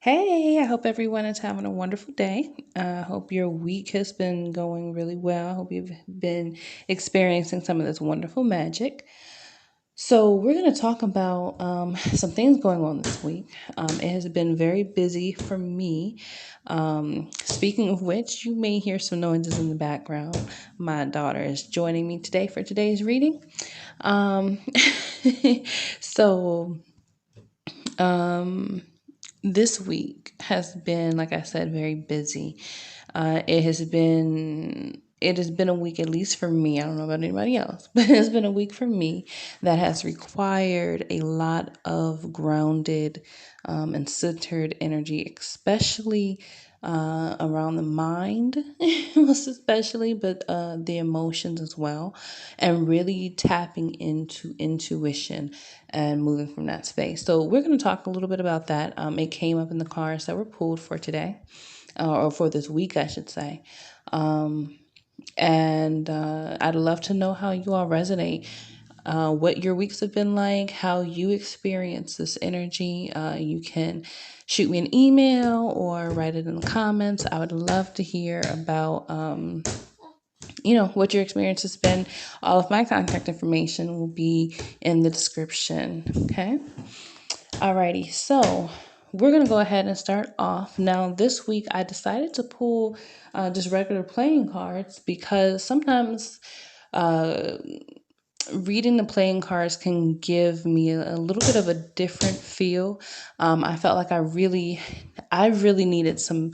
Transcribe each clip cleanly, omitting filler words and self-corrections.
Hey, I hope everyone is having a wonderful day. I hope your week has been going really well. I hope you've been experiencing some of this wonderful magic. So, we're going to talk about some things going on this week. It has been very busy for me. Speaking of which, you may hear some noises in the background. My daughter is joining me today for today's reading. Um, so, um, this week has been, like I said, very busy. It has been a week, at least for me. I don't know about anybody else, but it's been a week for me that has required a lot of grounded and centered energy, especially around the mind, most especially, but the emotions as well, and really tapping into intuition and moving from that space. So, we're going to talk a little bit about that. It came up in the cards that were pulled for today, or for this week, I should say. Um, and I'd love to know how you all resonate, what your weeks have been like, how you experience this energy. You can shoot me an email or write it in the comments. I would love to hear about, what your experience has been. All of my contact information will be in the description. Okay. Alrighty. So we're going to go ahead and start off. Now, this week I decided to pull just regular playing cards because sometimes uh, reading the playing cards can give me a little bit of a different feel. I felt like I really needed some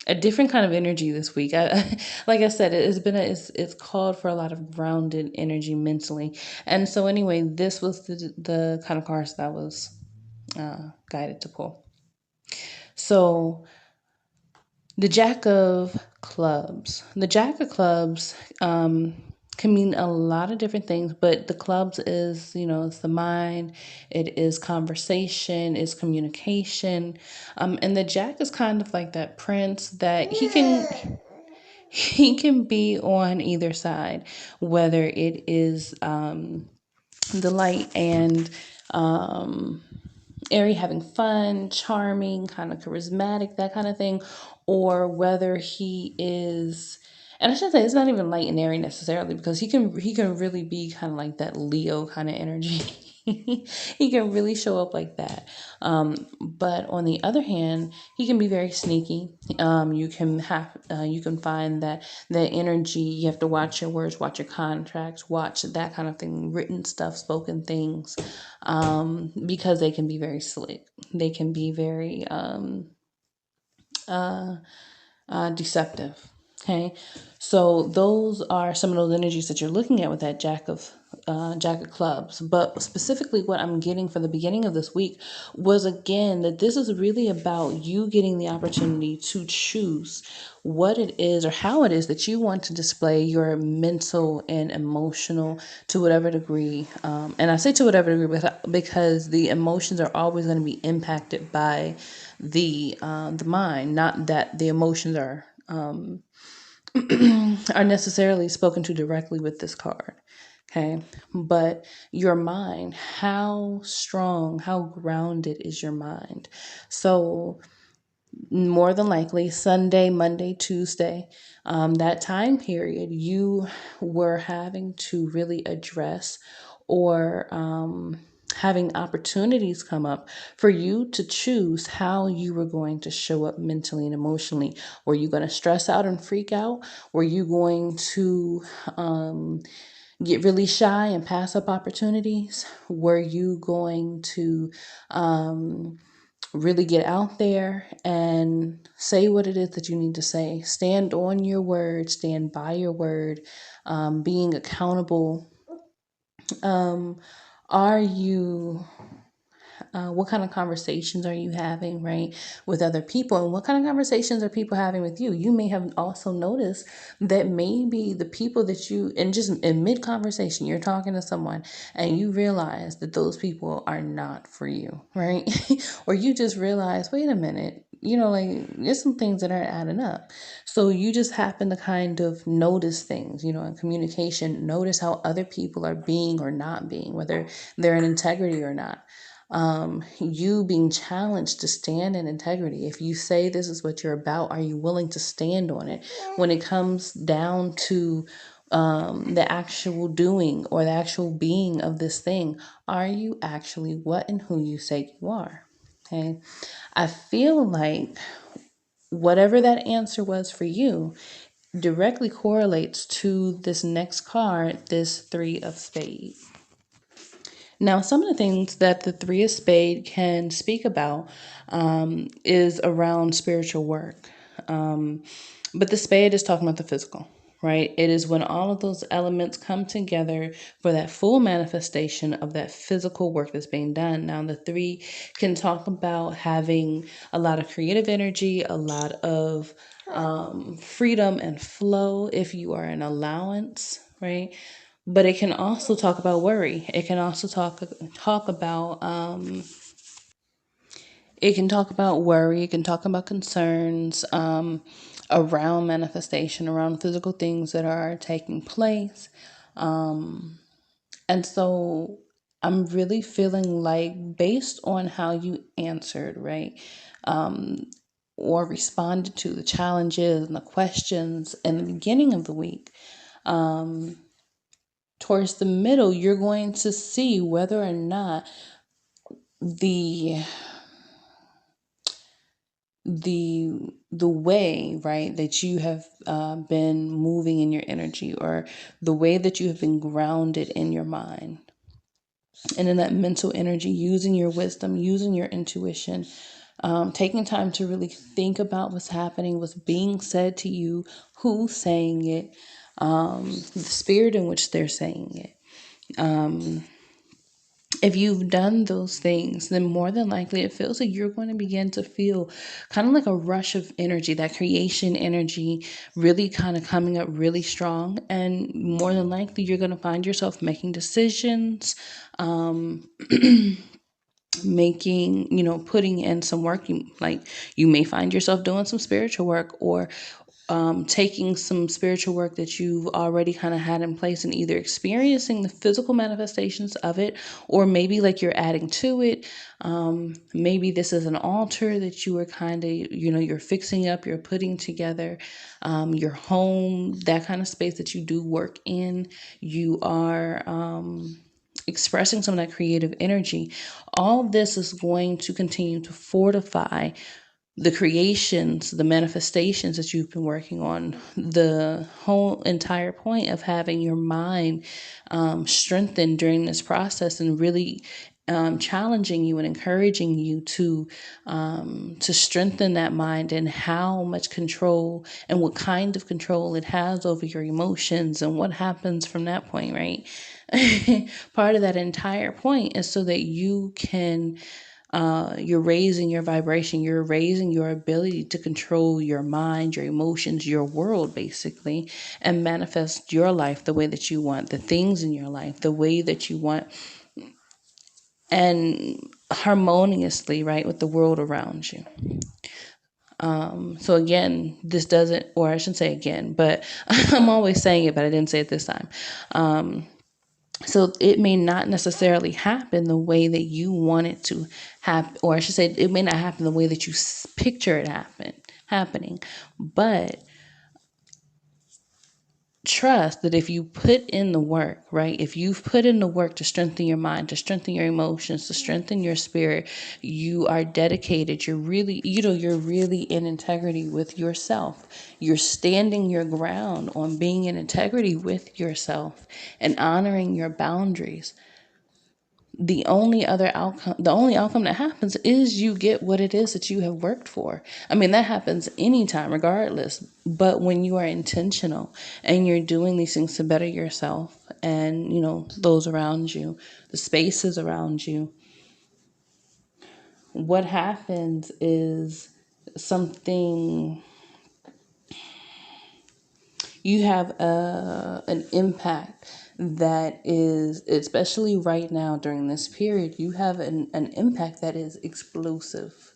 a different kind of energy this week. Like I said, it's called for a lot of grounded energy mentally, and so anyway, this was the kind of cards that I was guided to pull. So the Jack of Clubs. The Jack of Clubs can mean a lot of different things, but the clubs is, it's the mind, it is conversation, it's communication. And the Jack is kind of like that prince that he can be on either side, whether it is the light and um, airy, having fun, charming, kind of charismatic, that kind of thing, or whether he is, and I should say it's not even light and airy necessarily, because he can really be kind of like that Leo kind of energy. He can really show up like that. But on the other hand, he can be very sneaky. You can find that the energy, you have to watch your words, watch your contracts, watch that kind of thing, written stuff, spoken things, because they can be very slick. They can be very uh, deceptive. Okay, so those are some of those energies that you're looking at with that Jack of Clubs. But specifically, what I'm getting for the beginning of this week was, again, that this is really about you getting the opportunity to choose what it is or how it is that you want to display your mental and emotional, to whatever degree. And I say to whatever degree because the emotions are always going to be impacted by the mind. Not that the emotions are necessarily spoken to directly with this card. Okay. But your mind, how strong, how grounded is your mind? So, more than likely, Sunday, Monday, Tuesday, that time period, you were having to really address, or having opportunities come up for you to choose how you were going to show up mentally and emotionally. Were you going to stress out and freak out? Were you going to get really shy and pass up opportunities? Were you going to really get out there and say what it is that you need to say? Stand on your word, stand by your word, being accountable. Um, are you what kind of conversations are you having, right, with other people? And what kind of conversations are people having with you? You may have also noticed that maybe the people that you, and just in mid conversation, you're talking to someone and you realize that those people are not for you, right? Or you just realize, wait a minute, like, there's some things that aren't adding up. So you just happen to kind of notice things, in communication, notice how other people are being or not being, whether they're in integrity or not. You being challenged to stand in integrity. If you say this is what you're about, are you willing to stand on it? When it comes down to the actual doing or the actual being of this thing, are you actually what and who you say you are? Okay. I feel like whatever that answer was for you directly correlates to this next card, this Three of Spades. Now, some of the things that the Three of Spades can speak about is around spiritual work. But the spade is talking about the physical, right? It is when all of those elements come together for that full manifestation of that physical work that's being done. Now, the three can talk about having a lot of creative energy, a lot of freedom and flow if you are in allowance, right? But it can also talk about worry. It can also talk about it can talk about worry. It can talk about concerns around manifestation, around physical things that are taking place. And so I'm really feeling like, based on how you answered, right? Or responded to the challenges and the questions in the beginning of the week, towards the middle, you're going to see whether or not the the way, right, that you have been moving in your energy, or the way that you have been grounded in your mind and in that mental energy, using your wisdom, using your intuition, taking time to really think about what's happening, what's being said to you, who's saying it, the spirit in which they're saying it. If you've done those things, then more than likely it feels like you're going to begin to feel kind of like a rush of energy, that creation energy really kind of coming up really strong. And more than likely, you're going to find yourself making decisions, making, putting in some work. You may find yourself doing some spiritual work, or taking some spiritual work that you've already kind of had in place, and either experiencing the physical manifestations of it, or maybe like you're adding to it. Maybe this is an altar that you are kind of, you're fixing up, you're putting together, your home, that kind of space that you do work in. You are expressing some of that creative energy. All this is going to continue to fortify the creations, the manifestations that you've been working on. The whole entire point of having your mind strengthened during this process, and really challenging you and encouraging you to strengthen that mind, and how much control and what kind of control it has over your emotions, and what happens from that point, right? Part of that entire point is so that you can you're raising your vibration, you're raising your ability to control your mind, your emotions, your world, basically, and manifest your life the way that you want, the things in your life the way that you want, and harmoniously, right, with the world around you. So again, this doesn't, or I shouldn't say again, but I'm always saying it, but I didn't say it this time. So it may not necessarily happen the way that you want it to happen, or I should say, it may not happen the way that you picture it happening. But trust that if you put in the work, right? If you've put in the work to strengthen your mind, to strengthen your emotions, to strengthen your spirit, you are dedicated. You're really, you're really in integrity with yourself. You're standing your ground on being in integrity with yourself and honoring your boundaries. The only outcome that happens is you get what it is that you have worked for. I mean, that happens anytime, regardless. But when you are intentional and you're doing these things to better yourself and, those around you, the spaces around you, what happens is something, you have an impact that is, especially right now during this period, you have an impact that is explosive.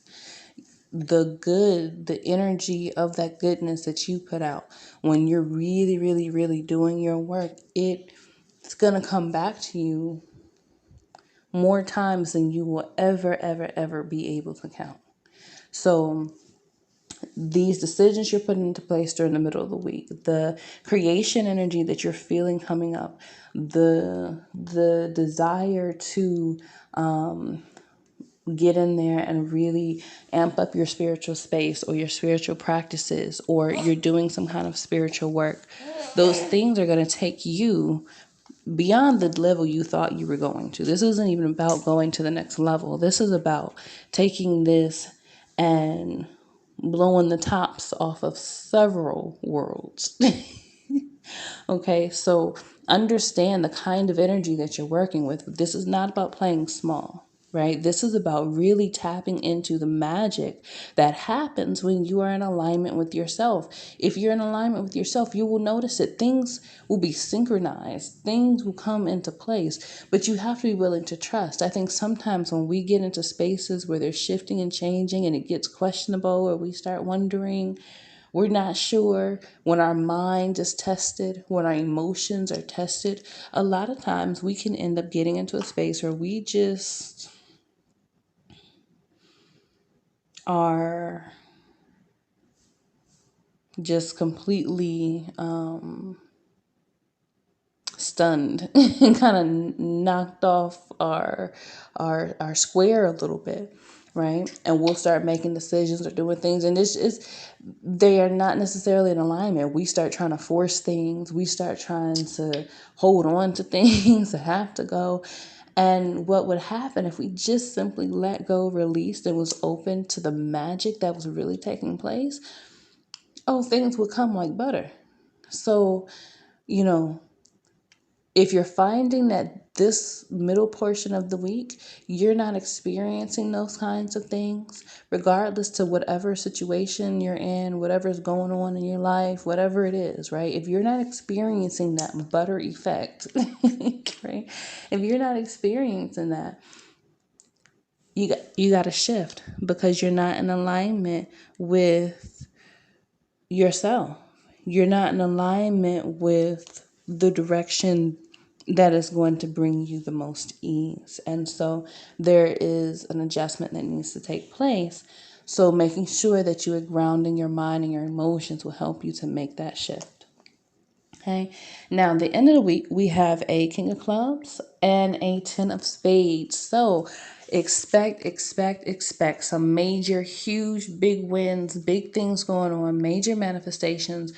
The energy of that goodness that you put out when you're really, really, really doing your work, it's going to come back to you more times than you will ever, ever, ever be able to count. So these decisions you're putting into place during the middle of the week, the creation energy that you're feeling coming up, the desire to get in there and really amp up your spiritual space or your spiritual practices, or you're doing some kind of spiritual work, those things are going to take you beyond the level you thought you were going to. This isn't even about going to the next level. This is about taking this and blowing the tops off of several worlds. Okay, so understand the kind of energy that you're working with. This is not about playing small, right? This is about really tapping into the magic that happens when you are in alignment with yourself. If you're in alignment with yourself, you will notice that things will be synchronized, things will come into place, but you have to be willing to trust. I think sometimes when we get into spaces where they're shifting and changing and it gets questionable, or we start wondering, we're not sure, when our mind is tested, when our emotions are tested, a lot of times we can end up getting into a space where we just are just completely stunned and kind of knocked off our square a little bit, right? And we'll start making decisions or doing things, and it's just, they are not necessarily in alignment. We start trying to force things, we start trying to hold on to things that have to go. And what would happen if we just simply let go, released, and was open to the magic that was really taking place? Oh, things would come like butter. So, you know, if you're finding that this middle portion of the week, you're not experiencing those kinds of things, regardless to whatever situation you're in, whatever's going on in your life, whatever it is, right? If you're not experiencing that butter effect, right? If you're not experiencing that, you got to shift, because you're not in alignment with yourself. You're not in alignment with the direction that is going to bring you the most ease. And so there is an adjustment that needs to take place. So making sure that you are grounding your mind and your emotions will help you to make that shift. Okay. Now, the end of the week, we have a King of Clubs and a Ten of Spades. So expect some major, huge, big wins, big things going on, major manifestations.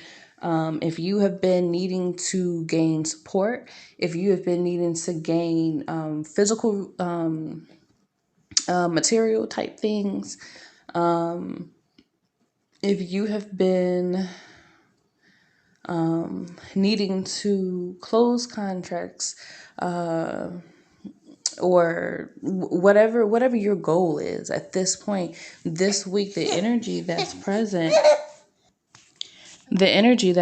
If you have been needing to gain support, if you have been needing to gain physical material type things, if you have been needing to close contracts, or whatever your goal is at this point, this week, the energy that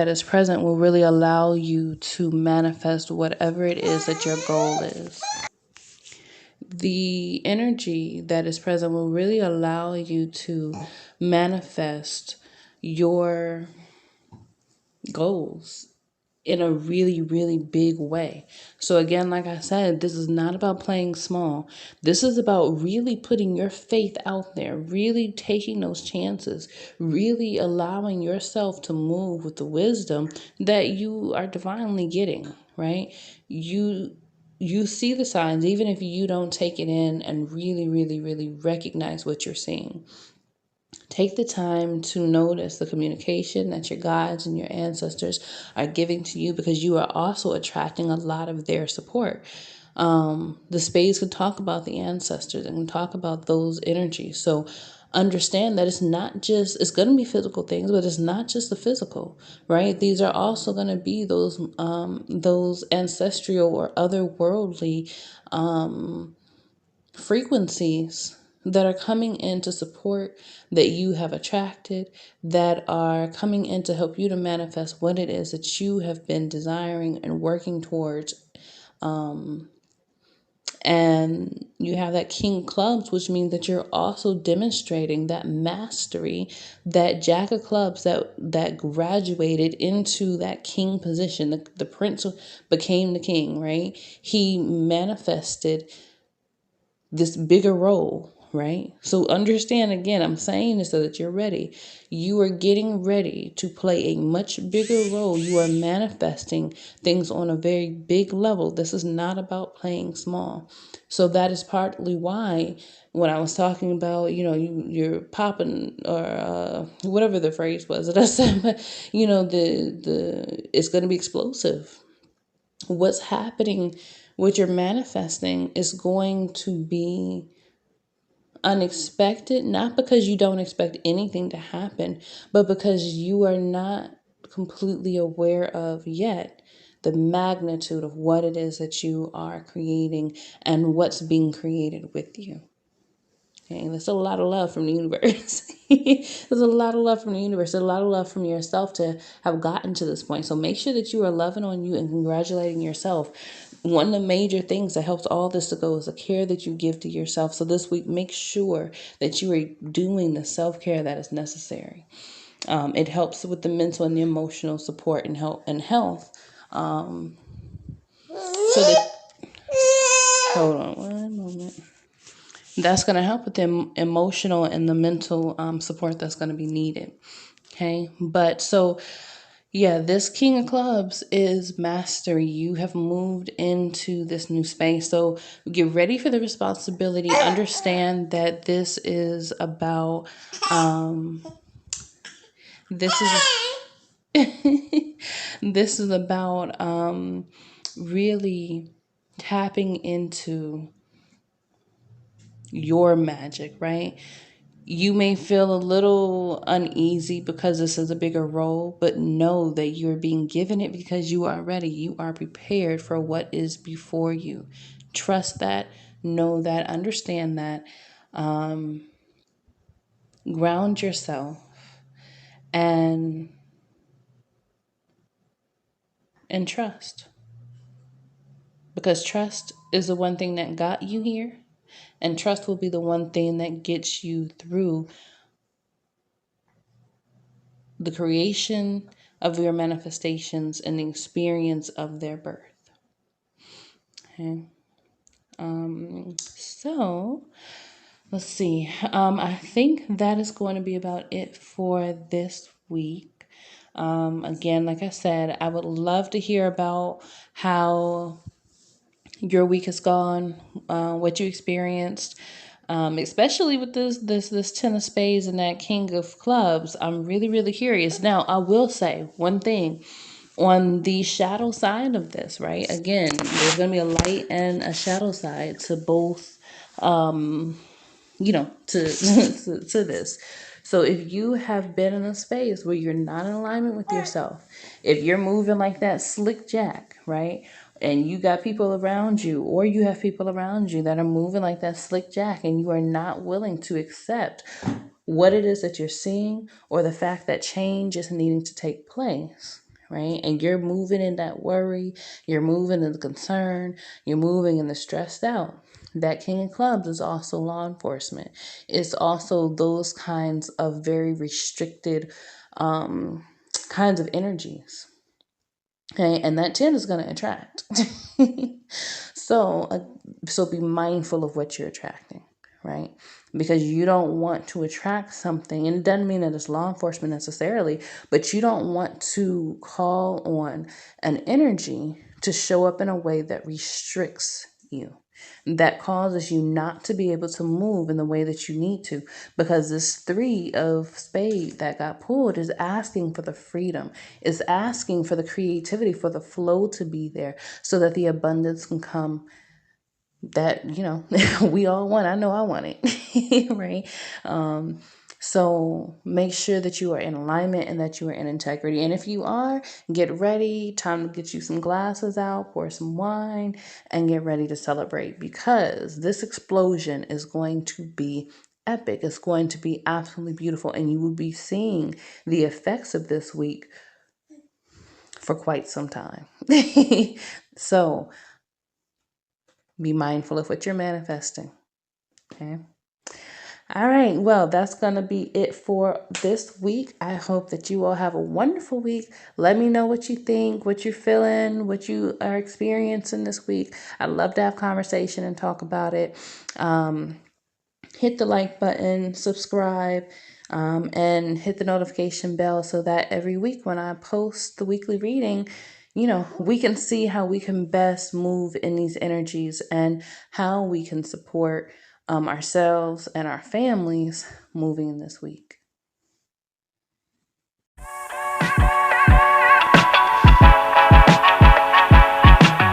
is present will really allow you to manifest whatever it is that your goal is. The energy that is present will really allow you to manifest your goals in a really, really big way. So again, like I said, this is not about playing small. This is about really putting your faith out there, really taking those chances, really allowing yourself to move with the wisdom that you are divinely getting, right? You see the signs, even if you don't take it in and really, really, really recognize what you're seeing. Take the time to notice the communication that your guides and your ancestors are giving to you, because you are also attracting a lot of their support. The spades can talk about the ancestors and can talk about those energies. So understand that it's going to be physical things, but it's not just the physical, right? These are also going to be those ancestral or otherworldly frequencies that are coming in to support, that you have attracted, that are coming in to help you to manifest what it is that you have been desiring and working towards. And you have that King of Clubs, which means that you're also demonstrating that mastery, that Jack of Clubs that graduated into that king position. The prince became the king, right? He manifested this bigger role, right? So understand, again, I'm saying this so that you're ready. You are getting ready to play a much bigger role. You are manifesting things on a very big level. This is not about playing small. So that is partly why when I was talking about, you're popping, or whatever the phrase was that I said, but the it's going to be explosive. What's happening, what you're manifesting, is going to be unexpected, not because you don't expect anything to happen, but because you are not completely aware of yet the magnitude of what it is that you are creating and what's being created with you. Okay, that's a lot of love from the universe. There's a lot of love from the universe. There's a lot of love from yourself to have gotten to this point. So make sure that you are loving on you and congratulating yourself. One of the major things that helps all this to go is the care that you give to yourself. So this week, make sure that you are doing the self-care that is necessary. It helps with the mental and the emotional support and health. So that, hold on one moment. That's going to help with the emotional and the mental support that's going to be needed. Okay. But so, yeah, this King of Clubs is mastery. You have moved into this new space. So get ready for the responsibility. Understand that this is about, this is, this is about really tapping into your magic, right? You may feel a little uneasy because this is a bigger role, but know that you're being given it because you are ready. You are prepared for what is before you. Trust that, know that, understand that, ground yourself, and trust. Because trust is the one thing that got you here, and trust will be the one thing that gets you through the creation of your manifestations and the experience of their birth. Okay. So let's see. I think that is going to be about it for this week. Again, like I said, I would love to hear about how your week has gone, what you experienced, especially with this Ten of Spades and that King of Clubs. I'm really, really curious. Now, I will say one thing on the shadow side of this, right? Again, there's going to be a light and a shadow side to both, to this. So if you have been in a space where you're not in alignment with yourself, if you're moving like that slick Jack, right? And you got people around you, or you have people around you that are moving like that slick Jack, and you are not willing to accept what it is that you're seeing, or the fact that change is needing to take place, right? And you're moving in that worry, you're moving in the concern, you're moving in the stressed out. That King of Clubs is also law enforcement. It's also those kinds of very restricted kinds of energies. Okay, and that 10 is going to attract. so, so be mindful of what you're attracting, right? Because you don't want to attract something, and it doesn't mean that it's law enforcement necessarily, but you don't want to call on an energy to show up in a way that restricts you, that causes you not to be able to move in the way that you need to, because this three of spade that got pulled is asking for the freedom, is asking for the creativity, for the flow to be there so that the abundance can come that we all want. I know I want it. Right. So make sure that you are in alignment and that you are in integrity. And if you are, get ready. Time to get you some glasses out, pour some wine, and get ready to celebrate, because this explosion is going to be epic. It's going to be absolutely beautiful, and you will be seeing the effects of this week for quite some time. So be mindful of what you're manifesting. Okay. All right. Well, that's going to be it for this week. I hope that you all have a wonderful week. Let me know what you think, what you're feeling, what you are experiencing this week. I'd love to have conversation and talk about it. Hit the like button, subscribe, and hit the notification bell so that every week when I post the weekly reading, we can see how we can best move in these energies and how we can support ourselves and our families moving in this week.